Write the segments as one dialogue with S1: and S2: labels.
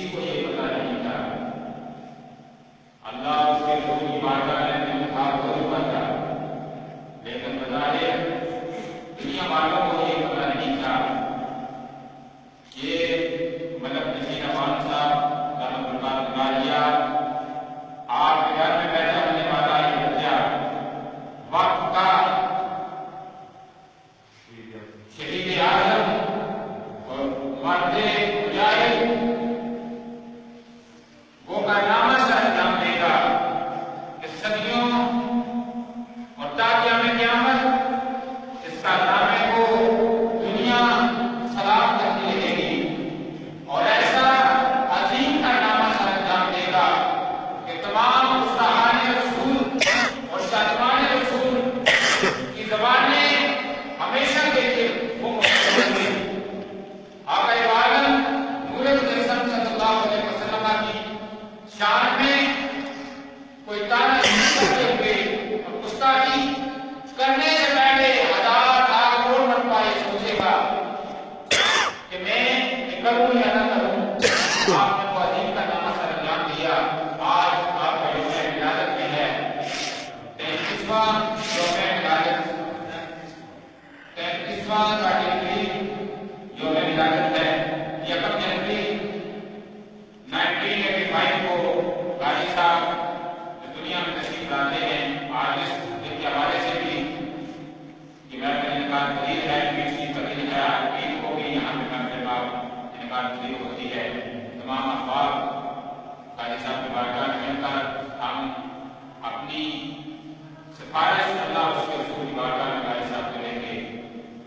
S1: کسی کو یہ پتا نہیں تھا. اللہ اس کے رسول کی بارگاہ میں انتخاب ہو چکا تھا، لیکن بظاہر دنیا والوں کو یہ پتا نہیں تھا کہ ملک نشین افغان صاحب دامت برکاتہ العالیہ آپ کے گھر میں پیدا ہونے والا یہ بچہ وقت کا شہید اعظم اور مرد مجاہد وہ کارنامہ سے انجام دے گا کہ صدیوں اور تا قیام قیامت اس کارنامے کو دنیا سلام کرتی رہے گی، اور ایسا عظیم کارنامہ سے انجام دے گا کہ تمام مستحان رسول اور شادمان رسول کی زبانیں ہمیشہ کے لیے وہ مستقبل میں آقا عالم نور مجسم صلی اللہ علیہ وسلم کی شان میں کوئی تانا کرتے ہوئے اور گستاخی کرنے سے پہلے ہزار لاکھ کروڑ مرتبہ یہ سوچے گا کہ میں کروں یا نہ کروں. آپ نے کو عظیم کا نامہ سر انجام دیا. آج آپ کا یوم ولادت میں ہے 33واں یوم ولادت، 33واں یوم ولادت ہے. 1 جنوری 1985 کو قاری صاحب جو دنیا میں تشریف لاتے ہیں، آج اس دن کے حوالے سے بھی کہ محفل انعقاد پذیر ہے، پھر پذیر ہے، عید کو بھی یہاں پہ محفل انعقاد پذیر ہوتی ہے. تمام احباب قاری صاحب کی بارگاہ میں مل کر ہم اپنی سفارش اللہ اور اس کے رسول کی بارگاہ میں قاری صاحب کو لے کے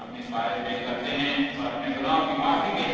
S1: اپنی سفارش پیش کرتے ہیں اور اپنے گناہوں کی معافی کے